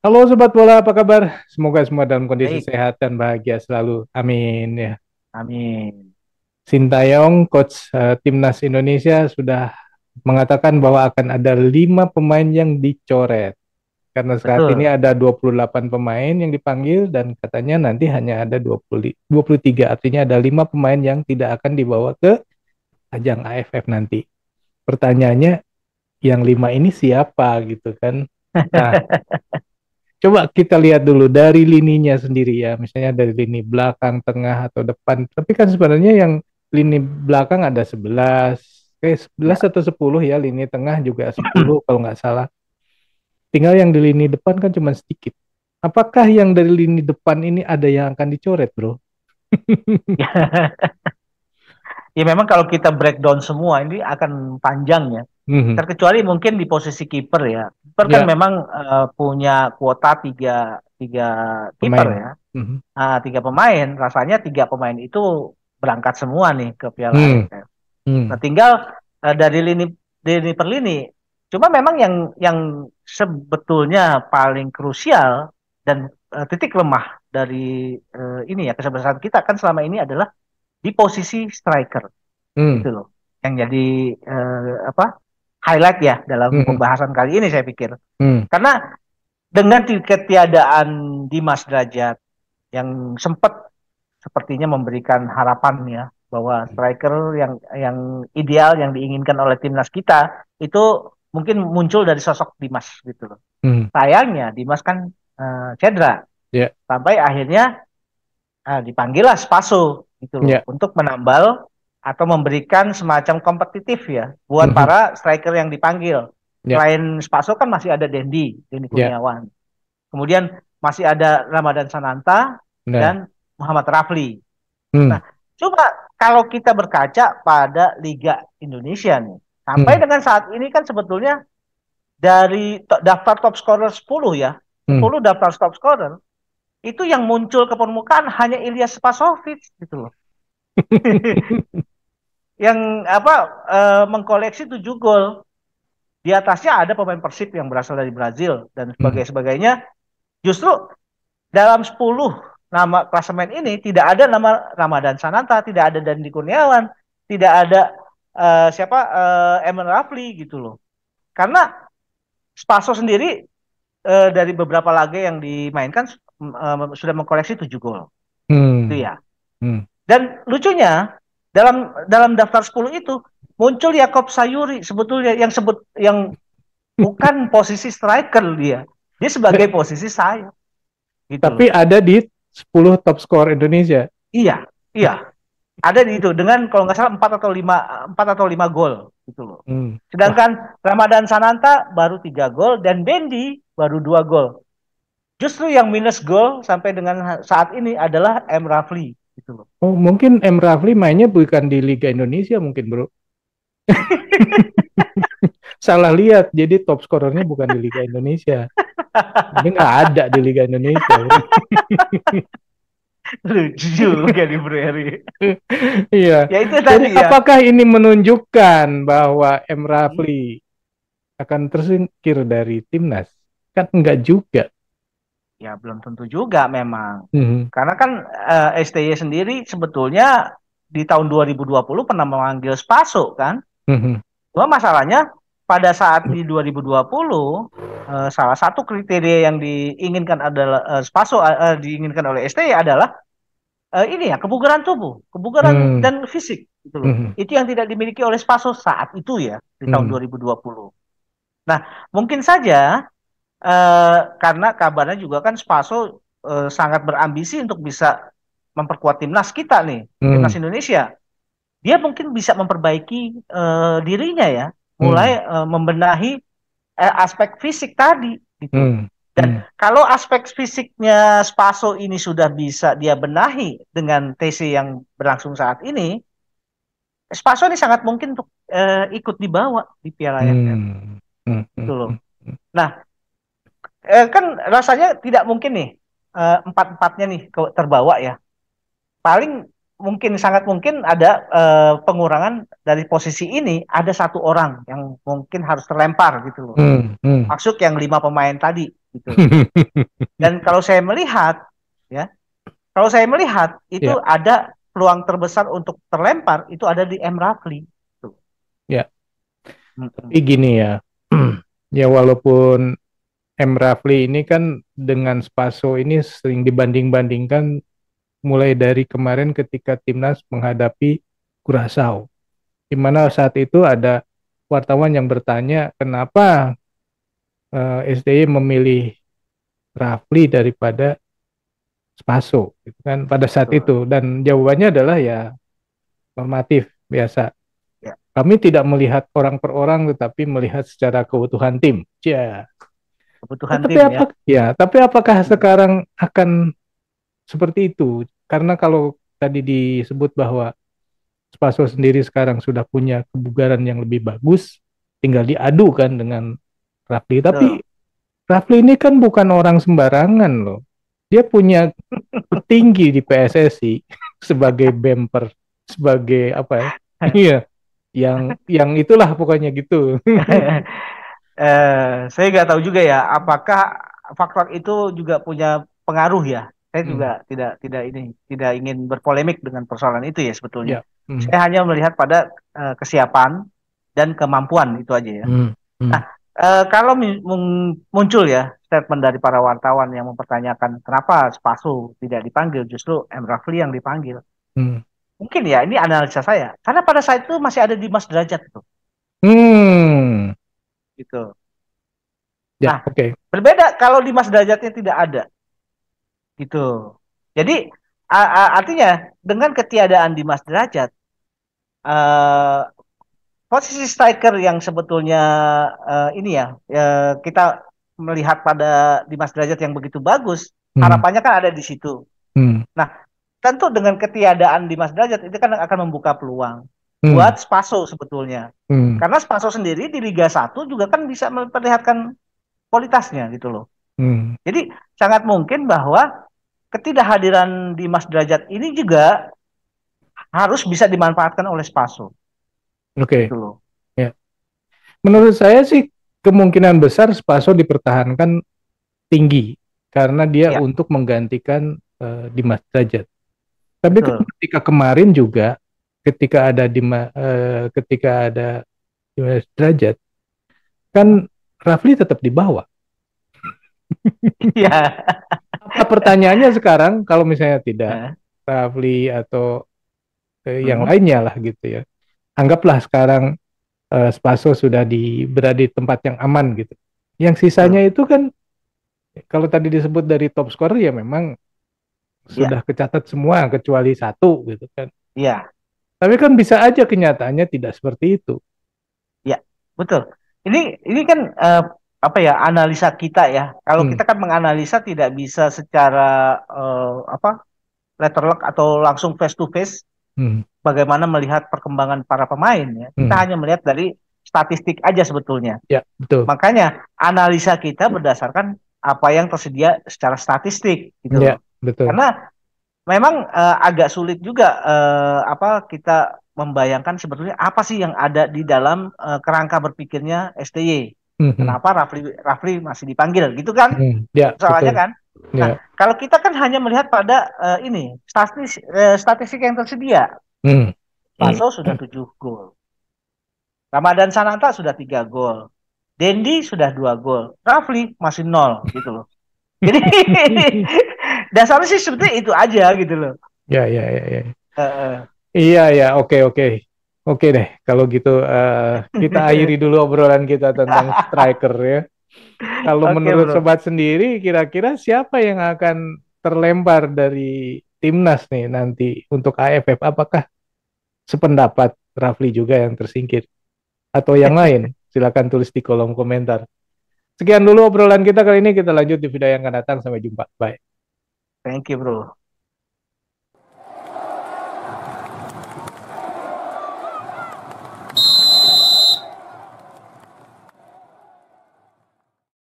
Halo Sobat Bola, apa kabar? Semoga semua dalam kondisi Baik, sehat dan bahagia selalu. Amin ya. amin. Sintayong, coach timnas Indonesia sudah mengatakan bahwa akan ada 5 pemain yang dicoret. Karena saat ini Betul. ada 28 pemain yang dipanggil dan katanya nanti hanya ada 23. Artinya ada 5 pemain yang tidak akan dibawa ke ajang AFF nanti. Pertanyaannya, yang 5 ini siapa gitu kan? Nah, coba kita lihat dulu dari lininya sendiri ya, misalnya dari lini belakang, tengah, atau depan. Tapi kan sebenarnya yang lini belakang ada 11, 11 Ya. atau 10 ya, lini tengah juga 10 kalau nggak salah. Tinggal yang di lini depan kan cuma sedikit. Apakah yang dari lini depan ini ada yang akan dicoret, bro? Ya memang kalau kita breakdown semua ini akan panjang ya. Mhm. Terkecuali mungkin di posisi kiper ya. Kiper kan Ya, memang punya kuota tiga, tiga kiper pemain. ya. Mhm. Tiga pemain. Rasanya tiga pemain itu berangkat semua nih ke Piala Hmm. AFF. Nah Hmm. tinggal dari lini per lini. Cuma memang yang sebetulnya paling krusial dan titik lemah dari ini ya kesebelasan kita kan selama ini adalah di posisi striker Hmm. gitu loh yang jadi apa highlight ya dalam Hmm. pembahasan kali ini saya pikir Hmm. karena dengan ketiadaan Dimas Derajat yang sempat sepertinya memberikan harapan ya bahwa striker yang ideal yang diinginkan oleh timnas kita itu mungkin muncul dari sosok Dimas gitu loh. Hmm. Sayangnya Dimas kan cedera Ya, sampai akhirnya dipanggillah Spaso gitu loh ya. untuk menambal atau memberikan semacam kompetitif ya buat Mhm. para striker yang dipanggil. Ya, Selain Spaso kan masih ada Dendi ya. Kurniawan. Kemudian masih ada Ramadan Sananta Nah. dan Muhammad Rafli. Hmm. Nah, coba kalau kita berkaca pada Liga Indonesia nih, sampai Hmm. dengan saat ini kan sebetulnya dari daftar top scorer 10 ya, Hmm. 10 daftar top scorer itu yang muncul ke permukaan hanya Ilyas Spasovic gitu loh. Yang apa mengkoleksi 7 gol. Di atasnya ada pemain Persib yang berasal dari Brazil dan Hmm. sebagainya. Justru dalam 10 nama klasemen ini tidak ada nama Ramadan Sananta, tidak ada Dandi Kurniawan, tidak ada siapa Emre Rafli gitu loh. Karena Spaso sendiri dari beberapa laga yang dimainkan sudah mengkoleksi 7 gol. Itu Hmm. ya. Hmm. Dan lucunya dalam daftar 10 itu muncul Yakob Sayuri sebetulnya yang bukan posisi striker dia. Dia sebagai Eh, posisi sayap gitu loh. tapi ada di 10 top skor Indonesia. Iya, iya. Ada di itu dengan kalau nggak salah 4 atau 5 gol gitu loh. Hmm. Wah, Sedangkan Ramadan Sananta baru 3 gol dan Dendi baru 2 gol. Justru yang minus gol sampai dengan saat ini adalah M Rafli gitu loh. oh mungkin M. Rafli mainnya bukan di Liga Indonesia mungkin bro. Salah lihat, jadi top skorernya bukan di Liga Indonesia. Ini nggak ada di Liga Indonesia, bro. Lucu juga nih Bro Heri. Iya. Ya itu Jadi tadi ya. apakah ini menunjukkan bahwa M. Hmm. Rafli akan tersingkir dari timnas? Kan enggak juga. Ya belum tentu juga memang. Mhm. Karena kan STY sendiri sebetulnya di tahun 2020 pernah memanggil Spaso kan. Mhm. Cuma masalahnya pada saat di 2020 salah satu kriteria yang diinginkan adalah Spaso diinginkan oleh STY adalah ini ya kebugaran tubuh, kebugaran Mhm. dan fisik gitu loh. Mhm. Itu yang tidak dimiliki oleh Spaso saat itu ya di tahun Mhm. 2020. Nah, mungkin saja karena kabarnya juga kan Spaso sangat berambisi untuk bisa memperkuat timnas kita nih, timnas Mhm. Indonesia. Dia mungkin bisa memperbaiki dirinya ya, Mhm. mulai membenahi aspek fisik tadi gitu. Mhm. Dan Mhm. kalau aspek fisiknya Spaso ini sudah bisa dia benahi dengan TC yang berlangsung saat ini, Spaso ini sangat mungkin untuk ikut dibawa di Piala AFF Mhm. Mhm. gitu loh. Mhm. Nah, kan rasanya tidak mungkin nih empat-empatnya nih terbawa ya. Paling mungkin sangat mungkin ada pengurangan dari posisi ini ada satu orang yang mungkin harus terlempar gitu loh. Mhm. Mhm. Masuk yang 5 pemain tadi. gitu. Dan kalau saya melihat, ya, kalau saya melihat itu Ya, ada peluang terbesar untuk terlempar itu ada di M. Rafli. Tuh. ya. Tapi Mm-mm. gini ya, ya walaupun M. Rafli ini kan dengan Spaso ini sering dibanding-bandingkan mulai dari kemarin ketika timnas menghadapi Curaçao, di mana Ya, saat itu ada wartawan yang bertanya kenapa SDY memilih Rafli daripada Spaso, gitu kan pada saat betul. itu, dan jawabannya adalah ya normatif biasa. Ya, Kami tidak melihat orang per orang, tetapi melihat secara keutuhan tim. Ya. kebutuhan Tapi tim ya. apa ya? Tapi apakah Mm. sekarang akan seperti itu? Karena kalau tadi disebut bahwa Spaso sendiri sekarang sudah punya kebugaran yang lebih bagus, tinggal diadu kan dengan Rafli. Tapi Betul. Rafli ini kan bukan orang sembarangan loh. Dia punya petinggi di PSSI sebagai bemper, sebagai apa ya? Iya, yang itulah pokoknya gitu. Saya nggak tahu juga ya, apakah faktor itu juga punya pengaruh ya. Saya juga Hmm, tidak ingin berpolemik dengan persoalan itu ya sebetulnya. ya. Hmm, Saya hanya melihat pada kesiapan dan kemampuan itu aja ya. hmm, Nah, hmm, kalau muncul ya statement dari para wartawan yang mempertanyakan kenapa Spaso tidak dipanggil, justru M. Rafli yang dipanggil. hmm. Mungkin ya ini analisa saya. Karena pada saat itu masih ada Dimas Derajat tuh, Hmm. gitu. Ya, Nah, oke. berbeda kalau Dimas Derajatnya tidak ada, gitu. Jadi artinya dengan ketiadaan Dimas Derajat, eh, posisi striker yang sebetulnya ini ya, kita melihat pada Dimas Derajat yang begitu bagus, Hmm, harapannya kan ada di situ. hmm, Nah, tentu dengan ketiadaan Dimas Derajat itu kan akan membuka peluang hmm, buat Spaso sebetulnya. hmm, Karena Spaso sendiri di Liga 1 juga kan bisa memperlihatkan kualitasnya gitu loh. hmm. Jadi sangat mungkin bahwa ketidakhadiran Dimas Derajat ini juga harus bisa dimanfaatkan oleh Spaso gitu Oke. loh. Ya. Menurut saya sih kemungkinan besar Spaso dipertahankan tinggi karena dia Ya, untuk menggantikan Dimas Derajat. Tapi kan betul. ketika kemarin juga ketika ada Dimas Derajat kan Rafli tetap di bawah. Iya. Apa pertanyaannya sekarang kalau misalnya tidak Eh, Rafli atau yang mm, lainnya lah gitu ya. Anggaplah sekarang Spaso sudah berada di tempat yang aman gitu. Yang sisanya betul. itu kan kalau tadi disebut dari top scorer ya memang Iya, sudah kecatat semua kecuali satu gitu kan. iya, Tapi kan bisa aja kenyataannya tidak seperti itu. iya, betul. Ini kan apa ya analisa kita ya. Kalau Hmm, kita kan menganalisa tidak bisa secara apa letterlock atau langsung face to face hmm, bagaimana melihat perkembangan para pemain ya. Kita hmm. hanya melihat dari statistik aja sebetulnya. Ya betul. Makanya analisa kita berdasarkan apa yang tersedia secara statistik gitu loh. Ya betul. Karena memang agak sulit juga apa kita membayangkan sebetulnya apa sih yang ada di dalam kerangka berpikirnya STY. Hmm, hmm, Kenapa Rafli masih dipanggil gitu kan? hmm. Ya Soalnya betul. kan. Nah, Ya. kalau kita kan hanya melihat pada ini statistik yang tersedia. Hmm. Paso sudah 7 gol. Ramadan Sananta sudah 3 gol. Dendi sudah 2 gol. Rafli masih nol gitu loh. Jadi dasarnya sih sebetulnya itu aja gitu loh. Ya ya ya ya. Uh, Iya ya, oke oke. Oke deh, kalau gitu kita akhiri dulu obrolan kita tentang striker ya. Kalau Oke menurut bro. sobat sendiri, kira-kira siapa yang akan terlempar dari timnas nih nanti untuk AFF? Apakah sependapat Rafli juga yang tersingkir atau yang lain? Silakan tulis di kolom komentar. Sekian dulu obrolan kita kali ini. Kita lanjut di video yang akan datang. Sampai jumpa. Bye. Thank you bro.